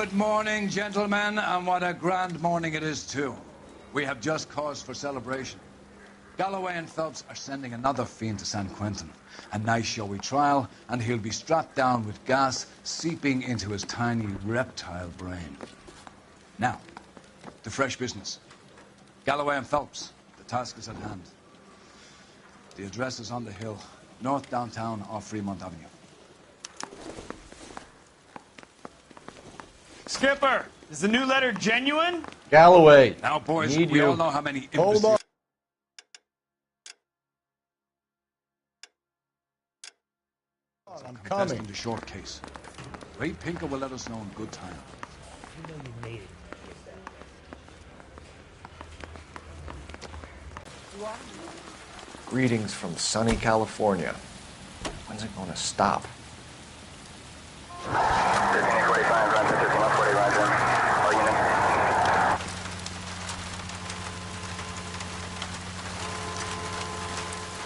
Good morning, gentlemen, and what a grand morning it is, too. We have just cause for celebration. Galloway and Phelps are sending another fiend to San Quentin. A nice showy trial, and he'll be strapped down with gas seeping into his tiny reptile brain. Now, to fresh business. Galloway and Phelps, the task is at hand. The address is on the hill, north downtown off Fremont Avenue. Skipper, is the new letter genuine? Galloway. Now, boys, need we you. all know how many Hold on. I'm coming. The short case. Ray Pinker will let us know in good time. You know you made it. Greetings from sunny California. When's it going to stop?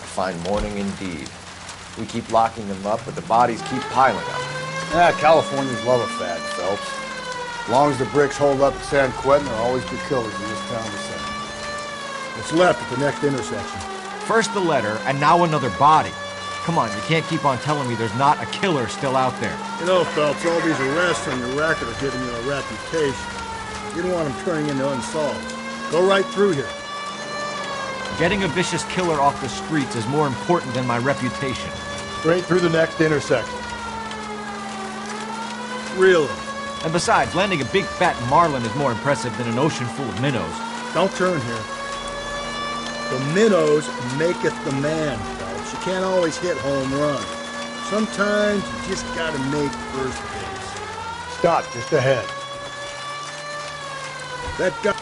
A fine morning indeed. We keep locking them up, but the bodies keep piling up. Yeah, Californians love a fad, Phelps. As long as the bricks hold up at San Quentin, there'll always be killers in this town to send. What's left at the next intersection? First the letter, and now another body. Come on, you can't keep on telling me there's not a killer still out there. You know, Phelps, all these arrests on your record are giving you a reputation. You don't want them turning into unsolved. Go right through here. Getting a vicious killer off the streets is more important than my reputation. Straight through the next intersection. Really? And besides, landing a big fat marlin is more impressive than an ocean full of minnows. Don't turn here. The minnows maketh the man, Phelps. You can't always hit home runs. Sometimes you just gotta make first base. Stop just ahead. That guy...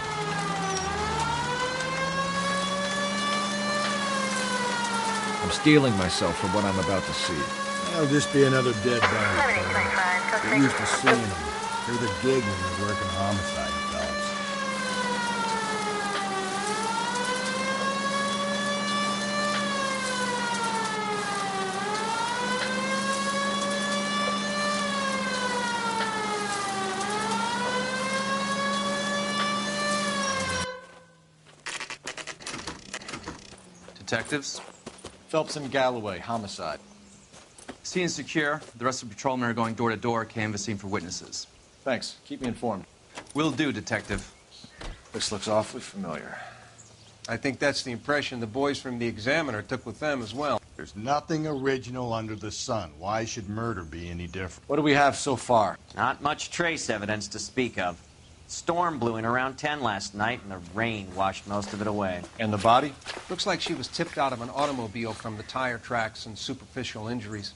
I'm steeling myself for what I'm about to see. That'll just be another dead body. Get used to seeing them. They're the gig when you're working homicide, Phelps. Detectives? Phelps and Galloway, homicide. Scene is secure. The rest of the patrolmen are going door to door, canvassing for witnesses. Thanks. Keep me informed. Will do, Detective. This looks awfully familiar. I think that's the impression the boys from the Examiner took with them as well. There's nothing original under the sun. Why should murder be any different? What do we have so far? Not much trace evidence to speak of. Storm blew in around 10 last night, and the rain washed most of it away. And the body? Looks like she was tipped out of an automobile from the tire tracks and superficial injuries.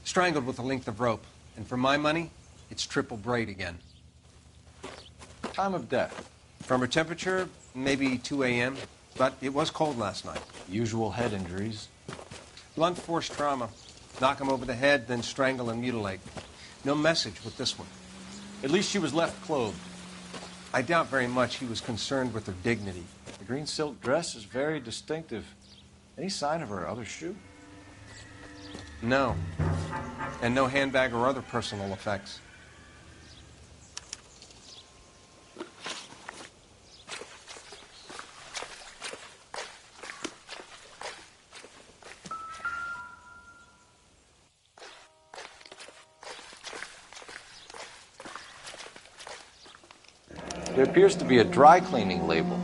Strangled with a length of rope. And for my money, it's triple braid again. Time of death? From her temperature, maybe 2 a.m., but it was cold last night. Usual head injuries. Blunt force trauma. Knock him over the head, then strangle and mutilate. No message with this one. At least she was left clothed. I doubt very much he was concerned with her dignity. The green silk dress is very distinctive. Any sign of her other shoe? No. And no handbag or other personal effects. There appears to be a dry cleaning label.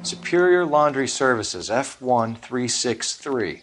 Superior Laundry Services, F1363.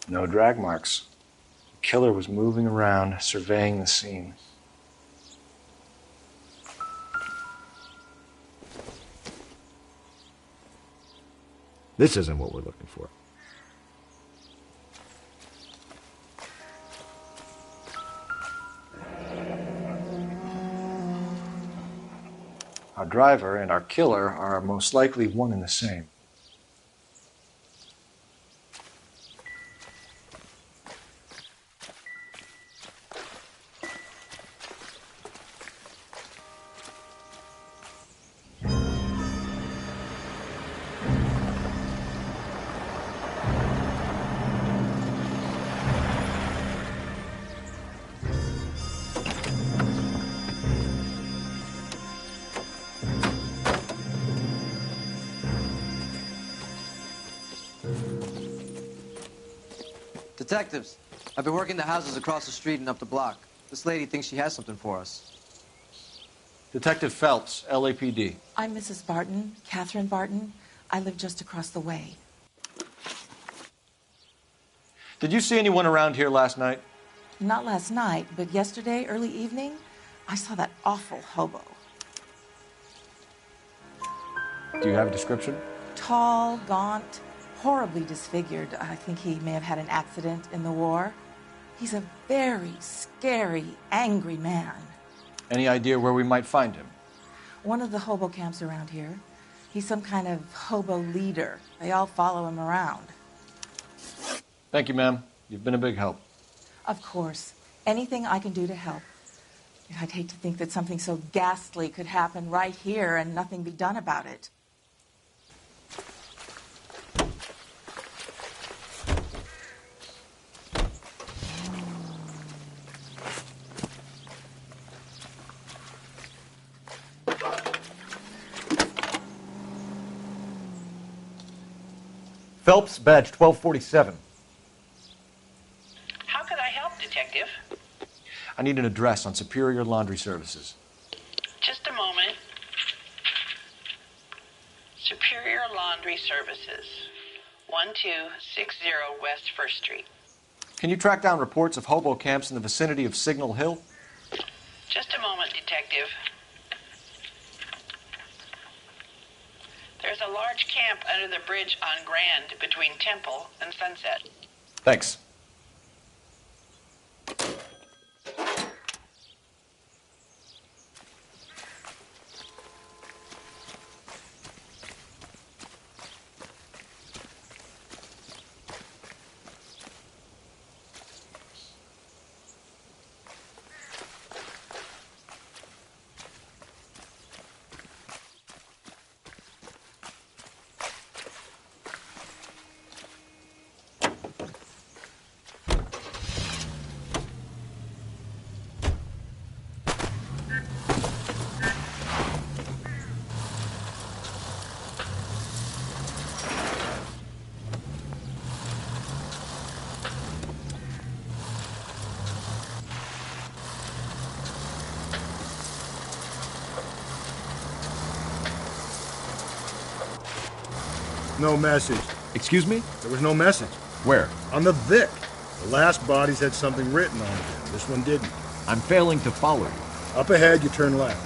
No drag marks. The killer was moving around, surveying the scene. This isn't what we're looking for. Our driver and our killer are most likely one and the same. Detectives, I've been working the houses across the street and up the block. This lady thinks she has something for us. Detective Phelps, LAPD. I'm Mrs. Barton, Catherine Barton. I live just across the way. Did you see anyone around here last night? Not last night, but yesterday, early evening, I saw that awful hobo. Do you have a description? Tall, gaunt, horribly disfigured. I think he may have had an accident in the war. He's a very scary, angry man. Any idea where we might find him? One of the hobo camps around here. He's some kind of hobo leader. They all follow him around. Thank you, ma'am. You've been a big help. Of course. Anything I can do to help. I'd hate to think that something so ghastly could happen right here and nothing be done about it. Phelps, badge 1247. How could I help, Detective? I need an address on Superior Laundry Services. Just a moment. Superior Laundry Services, 1260 West 1st Street. Can you track down reports of hobo camps in the vicinity of Signal Hill? Just a moment, Detective. There's a large camp under the bridge on Grand between Temple and Sunset. Thanks. No message. Excuse me? There was no message. Where? On the Vic. The last bodies had something written on them. This one didn't. I'm failing to follow you. Up ahead, you turn left.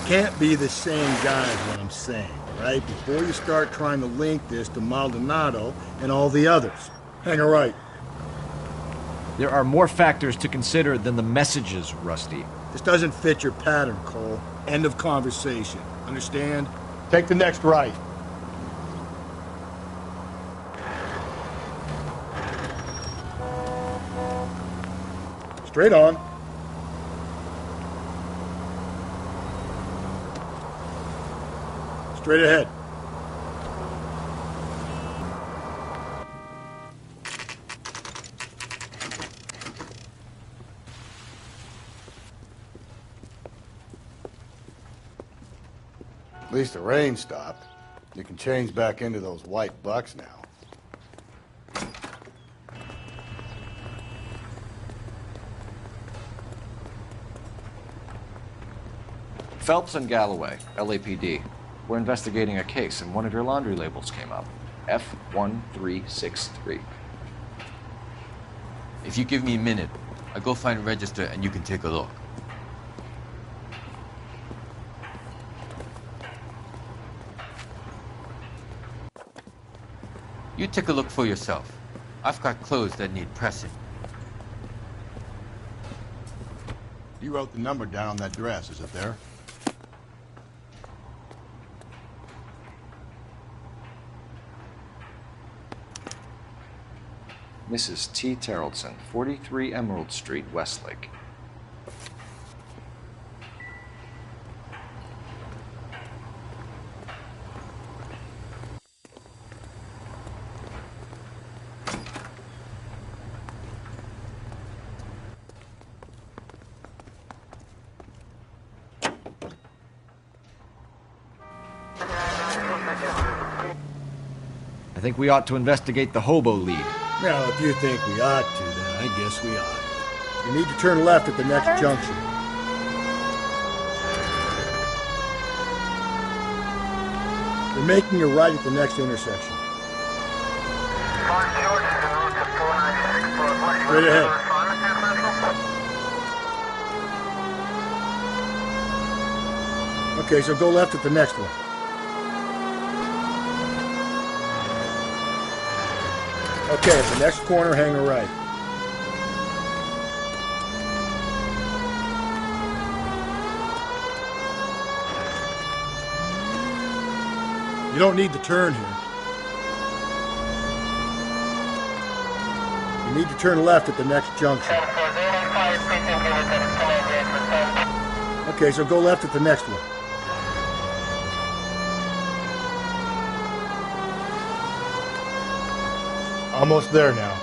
Can't be the same guy is what I'm saying, right? Before you start trying to link this to Maldonado and all the others. Hang a right. There are more factors to consider than the messages, Rusty. This doesn't fit your pattern, Cole. End of conversation. Understand? Take the next right. Straight on. Straight ahead. At least the rain stopped. You can change back into those white bucks now. Phelps and Galloway, LAPD. We're investigating a case, and one of your laundry labels came up. F1363. If you give me a minute, I'll go find a register and you can take a look. You take a look for yourself. I've got clothes that need pressing. You wrote the number down on that dress, is it there? Mrs. T. Terrellson, 43 Emerald Street, Westlake. I think we ought to investigate the hobo lead. Now, if you think we ought to, then I guess we ought. You need to turn left at the next junction. You're making a right at the next intersection. Straight ahead. Okay, so go left at the next one. Okay, at the next corner, hang a right. You don't need to turn here. You need to turn left at the next junction. Okay, so go left at the next one. Almost there now.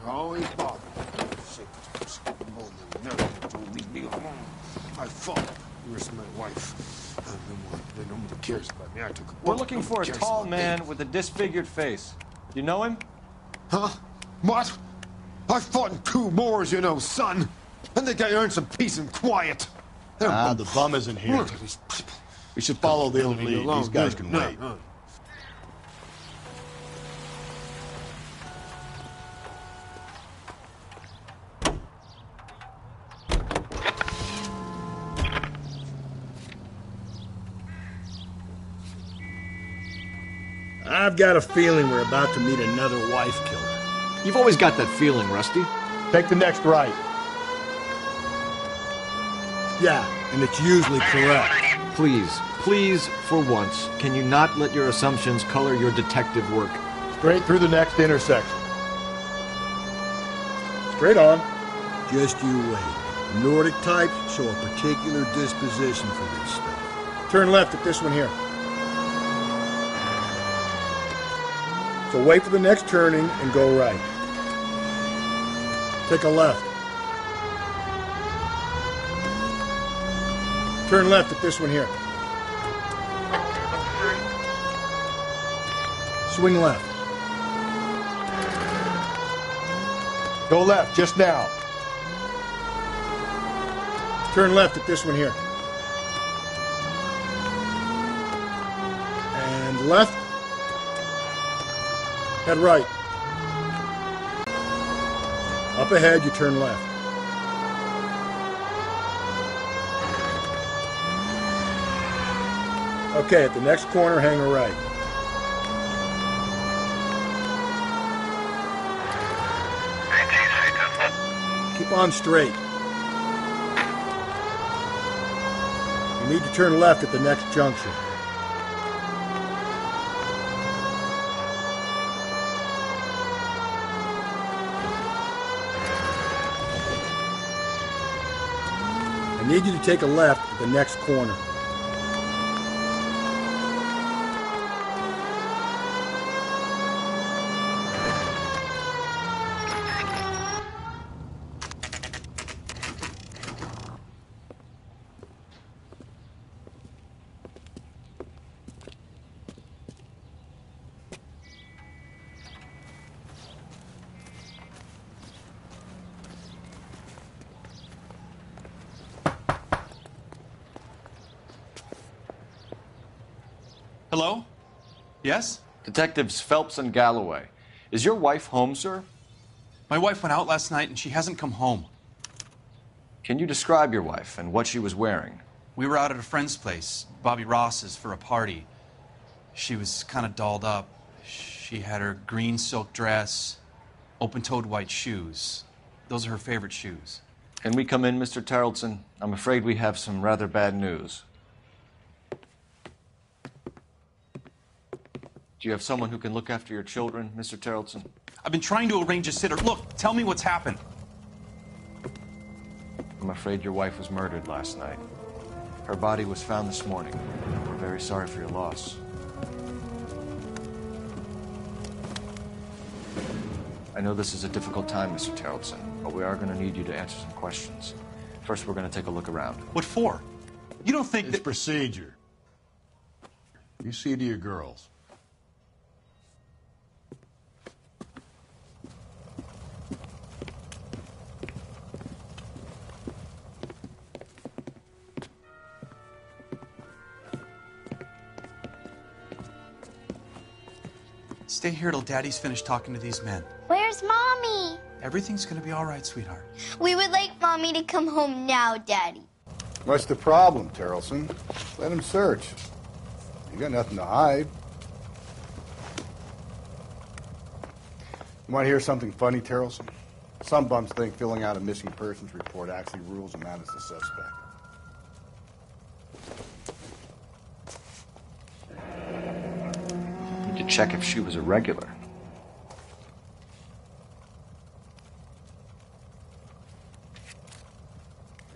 Always bother. Leave me alone. My fault. You risked my wife. Nobody cares about me. I took a We're looking for a tall man with a disfigured face. You know him? Huh? What? I fought in 2 wars, you know, son. I think I earned some peace and quiet. The bum isn't here. We should follow the lead. These guys can wait. I've got a feeling we're about to meet another wife killer. You've always got that feeling, Rusty. Take the next right. Yeah, and it's usually correct. Please, for once, can you not let your assumptions color your detective work? Straight through the next intersection. Straight on. Just you wait. Nordic types show a particular disposition for this stuff. Turn left at this one here. So wait for the next turning and go right. Take a left. Turn left at this one here. Swing left. Go left, just now. Turn left at this one here. And left. Head right. Up ahead, you turn left. Okay, at the next corner, hang a right. Keep on straight. You need to turn left at the next junction. I need you to take a left at the next corner. Hello? Yes? Detectives Phelps and Galloway. Is your wife home, sir? My wife went out last night and she hasn't come home. Can you describe your wife and what she was wearing? We were out at a friend's place, Bobby Ross's, for a party. She was kind of dolled up. She had her green silk dress, open-toed white shoes. Those are her favorite shoes. Can we come in, Mr. Terrellson? I'm afraid we have some rather bad news. Do you have someone who can look after your children, Mr. Terrelson? I've been trying to arrange a sitter. Look, tell me what's happened. I'm afraid your wife was murdered last night. Her body was found this morning. We're very sorry for your loss. I know this is a difficult time, Mr. Terrelson, but we are going to need you to answer some questions. First, we're going to take a look around. What for? You don't think It's procedure. You see to your girls. Stay here till Daddy's finished talking to these men. Where's Mommy? Everything's gonna be all right, sweetheart. We would like Mommy to come home now, Daddy. What's the problem, Terrelson? Let him search. You got nothing to hide. You want to hear something funny, Terrelson? Some bums think filling out a missing persons report actually rules them out as the suspect. Need to check if she was a regular.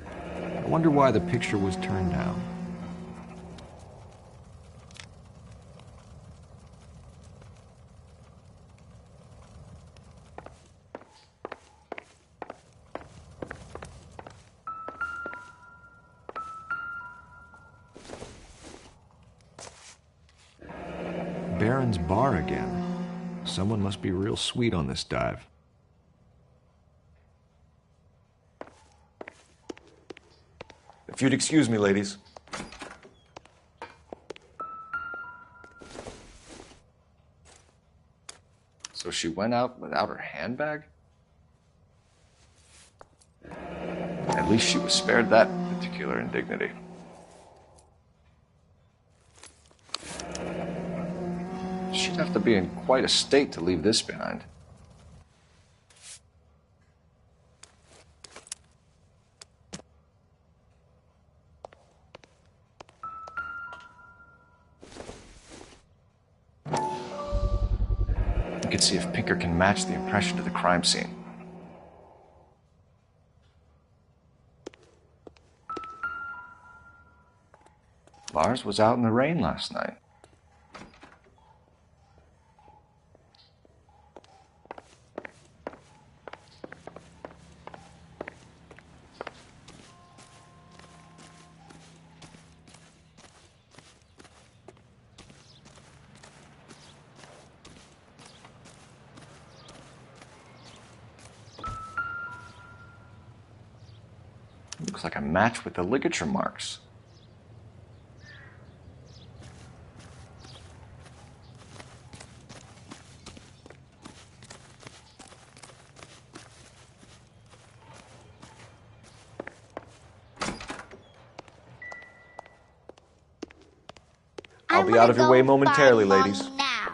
I wonder why the picture was turned down. Baron's Bar again. Someone must be real sweet on this dive. If you'd excuse me, ladies. So she went out without her handbag? At least she was spared that particular indignity. She'd have to be in quite a state to leave this behind. You can see if Pinker can match the impression to the crime scene. Lars was out in the rain last night. Looks like a match with the ligature marks. I'll be out of your way momentarily, ladies. Now.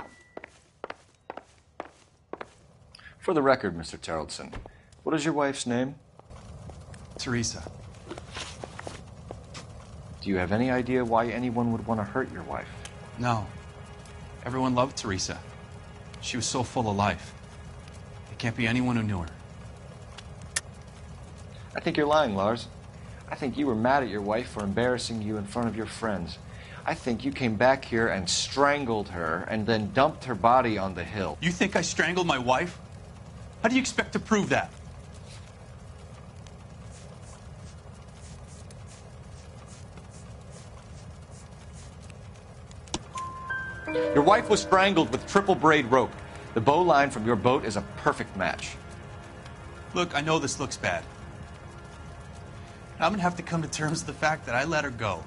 For the record, Mr. Terrelson, what is your wife's name? Teresa. Do you have any idea why anyone would want to hurt your wife? No. Everyone loved Teresa. She was so full of life. There can't be anyone who knew her. I think you're lying, Lars. I think you were mad at your wife for embarrassing you in front of your friends. I think you came back here and strangled her and then dumped her body on the hill. You think I strangled my wife? How do you expect to prove that? Your wife was strangled with triple braid rope. The bow line from your boat is a perfect match. Look, I know this looks bad. I'm gonna have to come to terms with the fact that I let her go.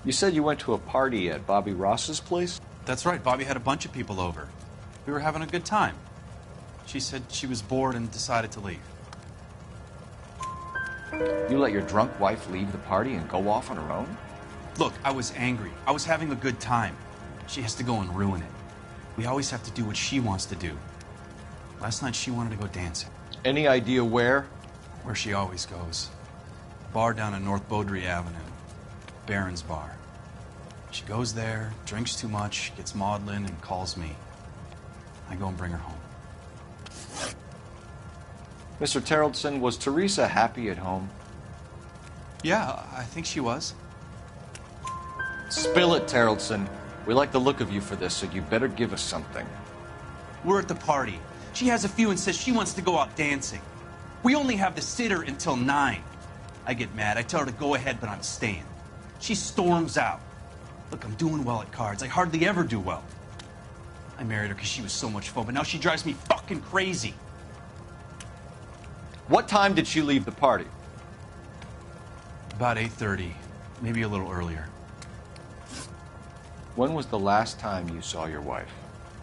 You said you went to a party at Bobby Ross's place? That's right, Bobby had a bunch of people over. We were having a good time. She said she was bored and decided to leave. You let your drunk wife leave the party and go off on her own? Look, I was angry. I was having a good time. She has to go and ruin it. We always have to do what she wants to do. Last night she wanted to go dancing. Any idea where? Where she always goes. A bar down on North Beaudry Avenue. Baron's Bar. She goes there, drinks too much, gets maudlin, and calls me. I go and bring her home. Mr. Terrellson, was Teresa happy at home? Yeah, I think she was. Spill it, Terrellson. We like the look of you for this, so you better give us something. We're at the party. She has a few and says she wants to go out dancing. We only have the sitter until 9. I get mad. I tell her to go ahead, but I'm staying. She storms out. Look, I'm doing well at cards. I hardly ever do well. I married her because she was so much fun, but now she drives me fucking crazy. What time did she leave the party? About 8:30, maybe a little earlier. When was the last time you saw your wife?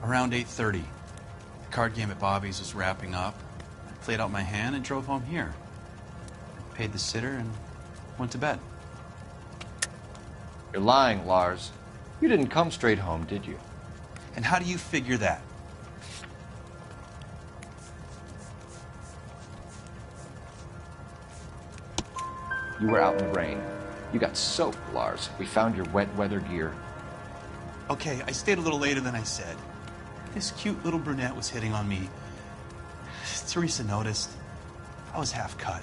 Around 8:30. The card game at Bobby's was wrapping up. I played out my hand and drove home here. I paid the sitter and went to bed. You're lying, Lars. You didn't come straight home, did you? And how do you figure that? You were out in the rain. You got soaked, Lars. We found your wet weather gear. Okay, I stayed a little later than I said. This cute little brunette was hitting on me. Teresa noticed. I was half cut.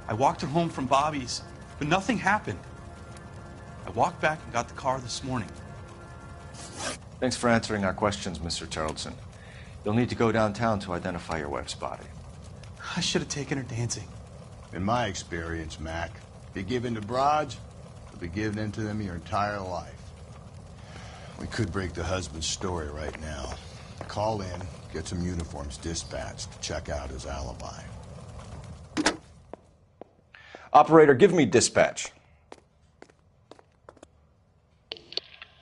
I walked her home from Bobby's, but nothing happened. I walked back and got the car this morning. Thanks for answering our questions, Mr. Terrellson. You'll need to go downtown to identify your wife's body. I should have taken her dancing. In my experience, Mac, if you give in to broads, you'll be giving in to them your entire life. We could break the husband's story right now. Call in, get some uniforms dispatched to check out his alibi. Operator, give me dispatch.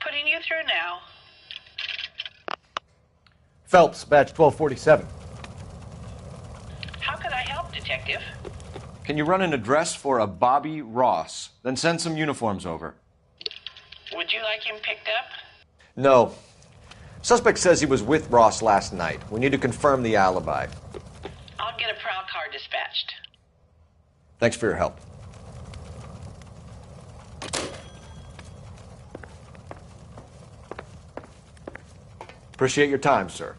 Putting you through now. Phelps, badge 1247. How can I help, Detective? Can you run an address for a Bobby Ross? Then send some uniforms over. Would you like him picked up? No. Suspect says he was with Ross last night. We need to confirm the alibi. I'll get a prowl car dispatched. Thanks for your help. Appreciate your time, sir.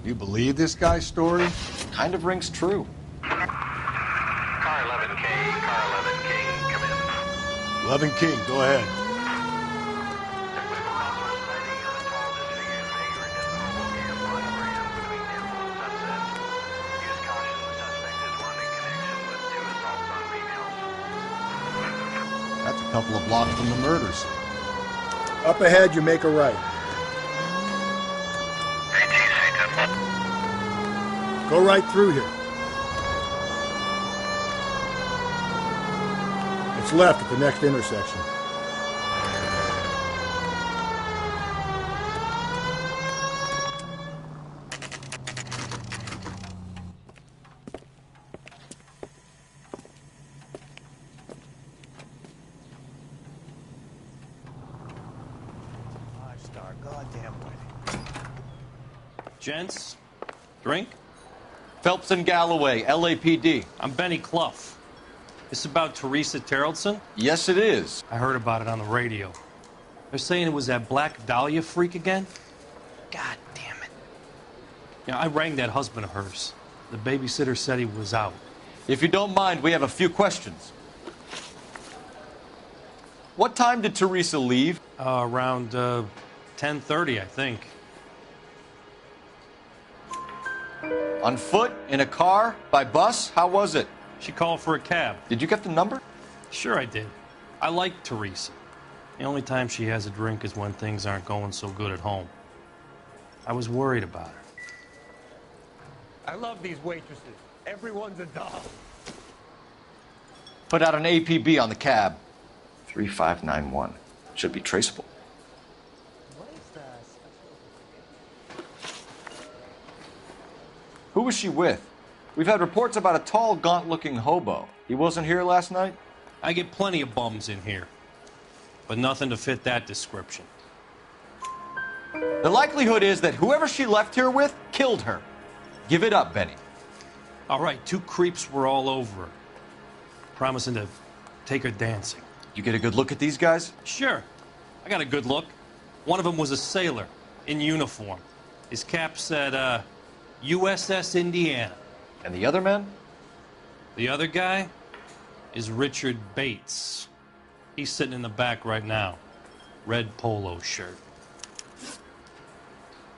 You believe this guy's story? Kind of rings true. Car 11K, Car 11K, come in. 11 King, go ahead. That's a couple of blocks from the murder scene. Up ahead, you make a right. Go right through here. It's left at the next intersection. Five-star goddamn wedding. Gents, drink? Phelps and Galloway, LAPD. I'm Benny Clough. This about Teresa Terrellson? Yes, it is. I heard about it on the radio. They're saying it was that Black Dahlia freak again? God damn it. Yeah, I rang that husband of hers. The babysitter said he was out. If you don't mind, we have a few questions. What time did Teresa leave? Around 10:30, I think. On foot? In a car? By bus? How was it? She called for a cab. Did you get the number? Sure I did. I like Teresa. The only time she has a drink is when things aren't going so good at home. I was worried about her. I love these waitresses. Everyone's a doll. Put out an APB on the cab. 3591. Should be traceable. Who was she with? We've had reports about a tall, gaunt-looking hobo. He wasn't here last night? I get plenty of bums in here, but nothing to fit that description. The likelihood is that whoever she left here with killed her. Give it up, Benny. All right, 2 creeps were all over her, promising to take her dancing. You get a good look at these guys? Sure. I got a good look. One of them was a sailor in uniform. His cap said, USS Indiana. And the other man? The other guy is Richard Bates. He's sitting in the back right now. Red polo shirt.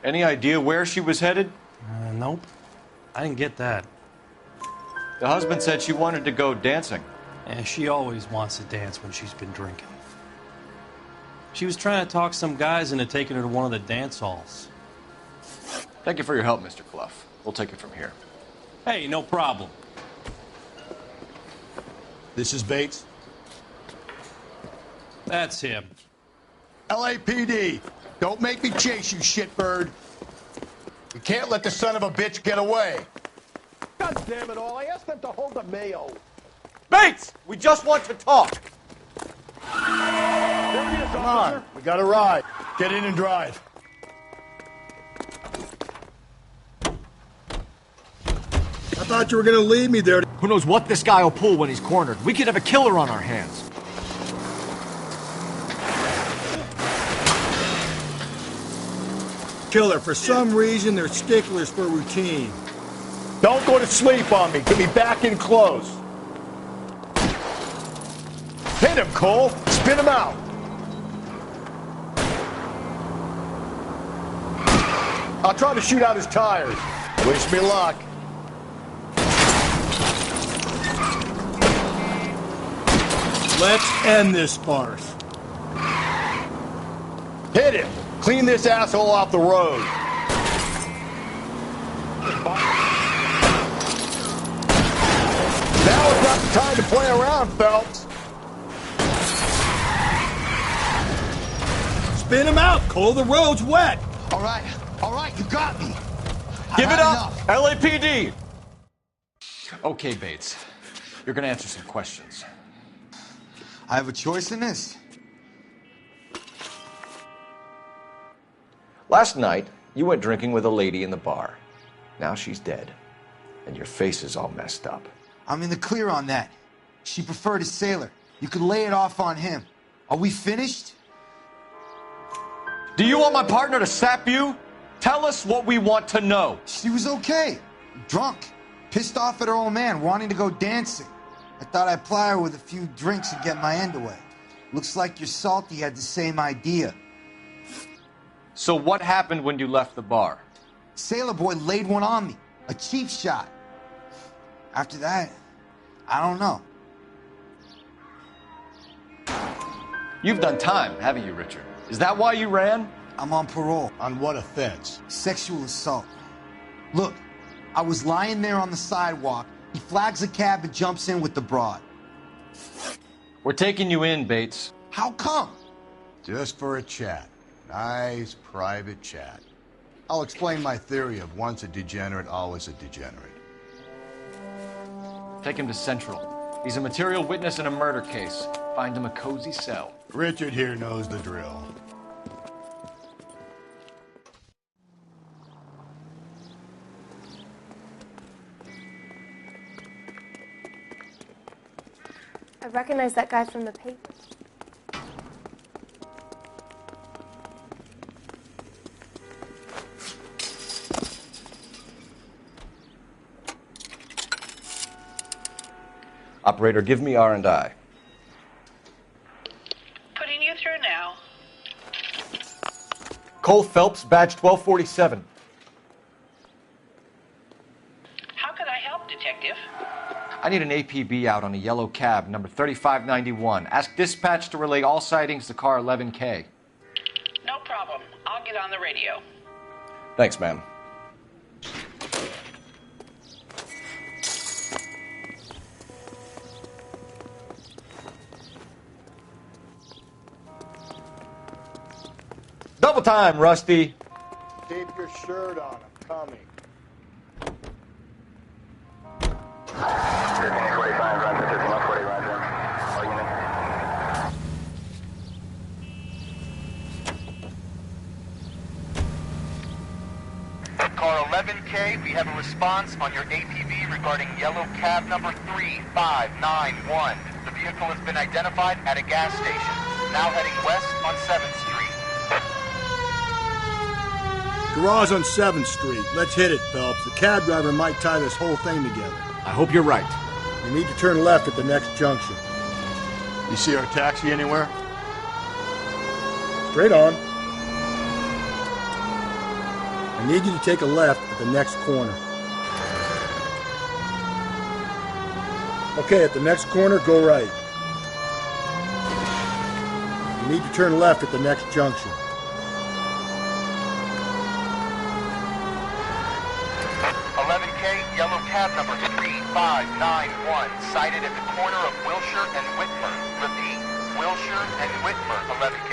Any idea where she was headed? Nope. I didn't get that. The husband said she wanted to go dancing. Yeah, she always wants to dance when she's been drinking. She was trying to talk some guys into taking her to one of the dance halls. Thank you for your help, Mr. Clough. We'll take it from here. Hey, no problem. This is Bates. That's him. LAPD, don't make me chase you, shitbird. You can't let the son of a bitch get away. God damn it all, I asked them to hold the mayo. Bates! We just want to talk! There he is, Come officer. on, we got a ride. Get in and drive. I thought you were gonna leave me there. Who knows what this guy will pull when he's cornered? We could have a killer on our hands. Killer, for some reason, they're sticklers for routine. Don't go to sleep on me. Get me back in close. Hit him, Cole. Spin him out. I'll try to shoot out his tires. Wish me luck. Let's end this farce. Hit him. Clean this asshole off the road. Now is not the time to play around, Phelps. Spin him out, Cole. The road's wet. All right, you got me. Give it up, LAPD! Okay, Bates. You're gonna answer some questions. I have a choice in this. Last night, you went drinking with a lady in the bar. Now she's dead, and your face is all messed up. I'm in the clear on that. She preferred a sailor. You could lay it off on him. Are we finished? Do you want my partner to sap you? Tell us what we want to know. She was okay. Drunk. Pissed off at her old man, wanting to go dancing. I thought I'd ply her with a few drinks and get my end away. Looks like your Salty had the same idea. So what happened when you left the bar? Sailor boy laid one on me. A cheap shot. After that, I don't know. You've done time, haven't you, Richard? Is that why you ran? I'm on parole. On what offense? Sexual assault. Look, I was lying there on the sidewalk. He flags a cab and jumps in with the broad. We're taking you in, Bates. How come? Just for a chat. Nice, private chat. I'll explain my theory of once a degenerate, always a degenerate. Take him to Central. He's a material witness in a murder case. Find him a cozy cell. Richard here knows the drill. I recognize that guy from the paper. Operator, give me R&I. Putting you through now. Cole Phelps, badge 1247. How could I help, Detective? I need an APB out on a yellow cab, number 3591. Ask dispatch to relay all sightings to car 11K. No problem. I'll get on the radio. Thanks, ma'am. Double time, Rusty. Keep your shirt on. I'm coming. Car 11K, we have a response on your APB regarding yellow cab number 3591. The vehicle has been identified at a gas station. Now heading west on 7th Street. Garage on 7th Street. Let's hit it, Phelps. The cab driver might tie this whole thing together. I hope you're right. You need to turn left at the next junction. You see our taxi anywhere? Straight on. I need you to take a left at the next corner. Okay, at the next corner, go right. You need to turn left at the next junction. Yellow cab number 3591, sighted at the corner of Wilshire and Whitmer. Repeat, Wilshire and Whitmer, 11K.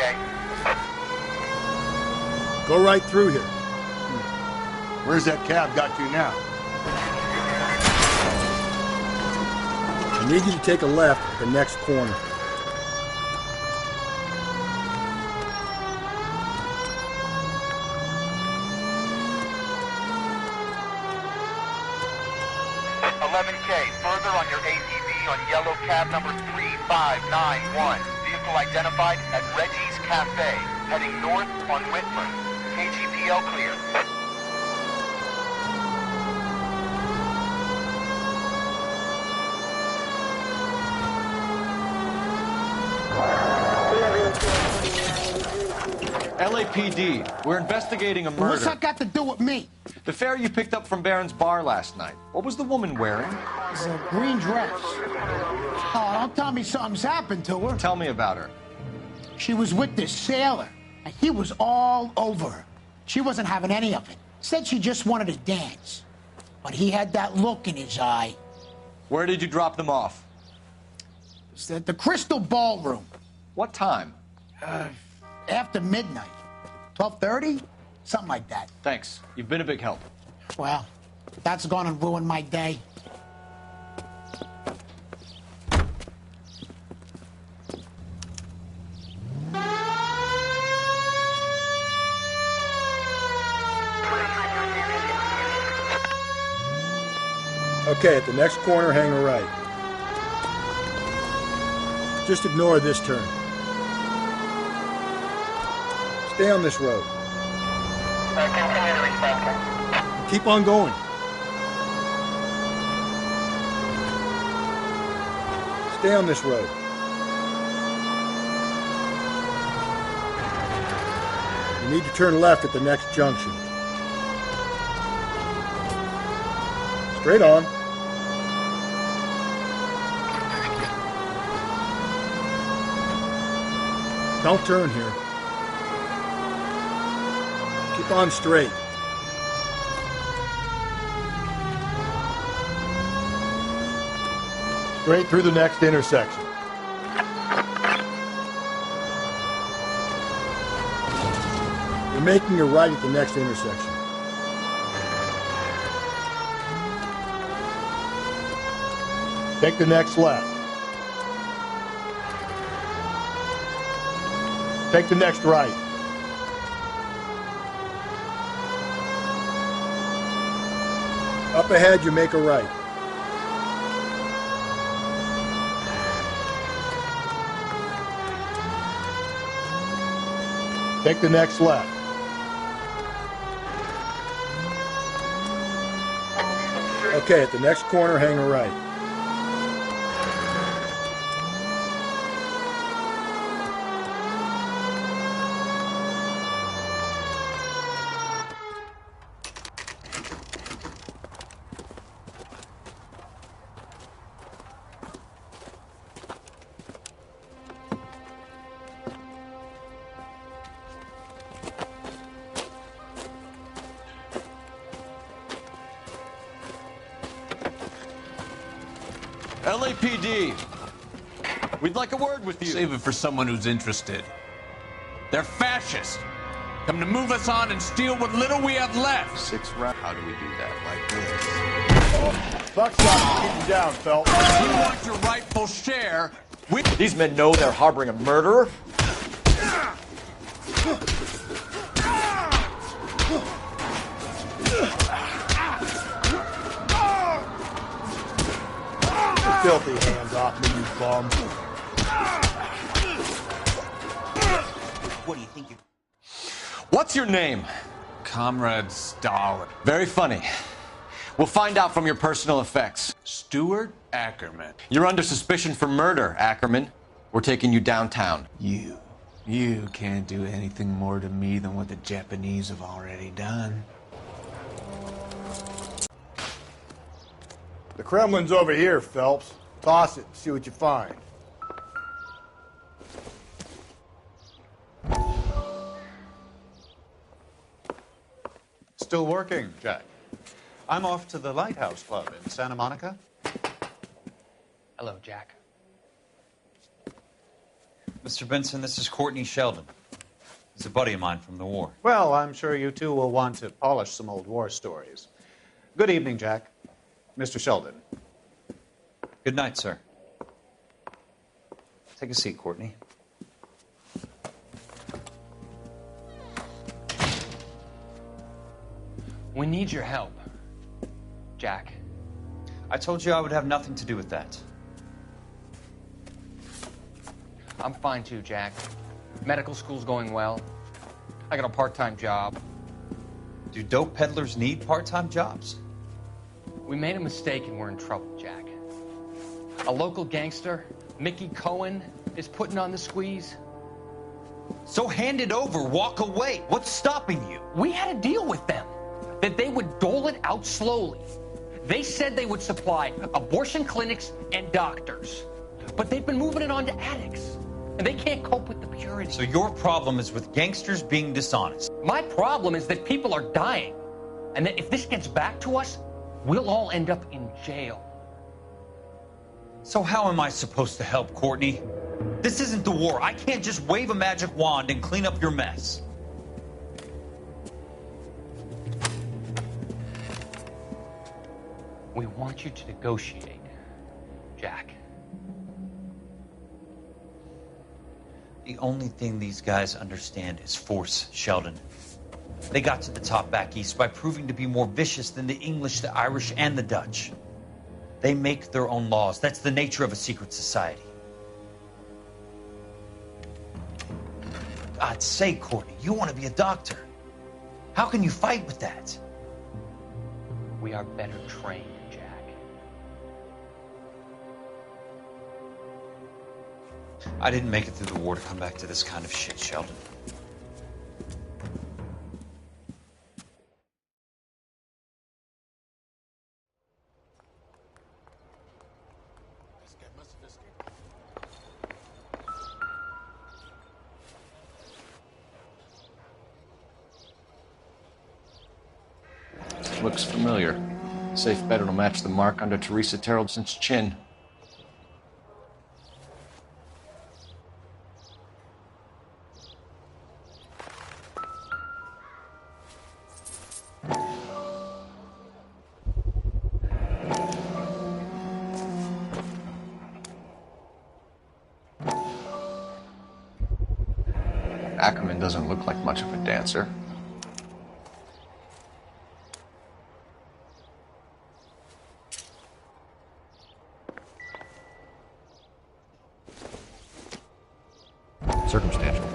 Go right through here. Where's that cab got to now? I need you to take a left at the next corner. Further on your ATV on yellow cab number 3591. Vehicle identified at Reggie's Cafe, heading north on Whitmer. KGPL clear. LAPD, we're investigating a murder. What's that got to do with me? The fare you picked up from Barron's bar last night. What was the woman wearing? It's a green dress. Oh, don't tell me something's happened to her. Tell me about her. She was with this sailor, and he was all over her. She wasn't having any of it. Said she just wanted to dance. But he had that look in his eye. Where did you drop them off? It's at the Crystal Ballroom. What time? After midnight. 12:30? Something like that. Thanks. You've been a big help. Well, that's gonna ruin my day. Okay, at the next corner, hang a right. Just ignore this turn. Stay on this road. Continue to respond. Keep on going. Stay on this road. You need to turn left at the next junction. Straight on. Don't turn here. Keep on straight. Straight through the next intersection. You're making a right at the next intersection. Take the next left. Take the next right. Up ahead, you make a right. Take the next left. Okay, at the next corner, hang a right. LAPD, we'd like a word with you. Save it for someone who's interested. They're fascists. Come to move us on and steal what little we have left. 6 rounds. How do we do that? Like this. Buckshot, keep him down, Phelps. If you want your rightful share, These men know they're harboring a murderer? filthy hands off me, you bum. What do you think you... What's your name? Comrade Stalin. Very funny. We'll find out from your personal effects. Stuart Ackerman. You're under suspicion for murder, Ackerman. We're taking you downtown. You can't do anything more to me than what the Japanese have already done. The Kremlin's over here, Phelps. Toss it, see what you find. Still working, Jack. I'm off to the Lighthouse Club in Santa Monica. Hello, Jack. Mr. Benson, this is Courtney Sheldon. He's a buddy of mine from the war. Well, I'm sure you two will want to polish some old war stories. Good evening, Jack. Mr. Sheldon. Good night, sir. Take a seat, Courtney. We need your help, Jack. I told you I would have nothing to do with that. I'm fine too, Jack. Medical school's going well. I got a part-time job. Do dope peddlers need part-time jobs? We made a mistake and we're in trouble, Jack. A local gangster, Mickey Cohen, is putting on the squeeze. So hand it over, walk away. What's stopping you? We had a deal with them that they would dole it out slowly. They said they would supply abortion clinics and doctors, but they've been moving it on to addicts, and they can't cope with the purity. So your problem is with gangsters being dishonest. My problem is that people are dying, and that if this gets back to us, we'll all end up in jail. So how am I supposed to help, Courtney? This isn't the war. I can't just wave a magic wand and clean up your mess. We want you to negotiate, Jack. The only thing these guys understand is force, Sheldon. They got to the top back east by proving to be more vicious than the English, the Irish, and the Dutch. They make their own laws. That's the nature of a secret society. For God's sake, Courtney, you want to be a doctor. How can you fight with that? We are better trained, Jack. I didn't make it through the war to come back to this kind of shit, Sheldon. Looks familiar. Safe bet it'll match the mark under Teresa Terrelson's chin. Ackerman doesn't look like much of a dancer. Circumstantial.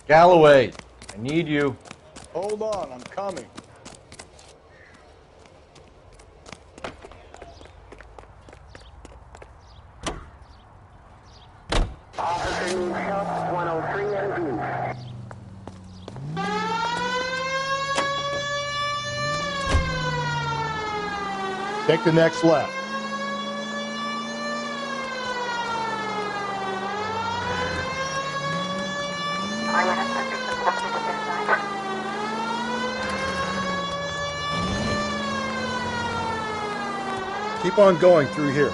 Galloway, I need you. Hold on, I'm coming. Take the next left. Keep on going through here.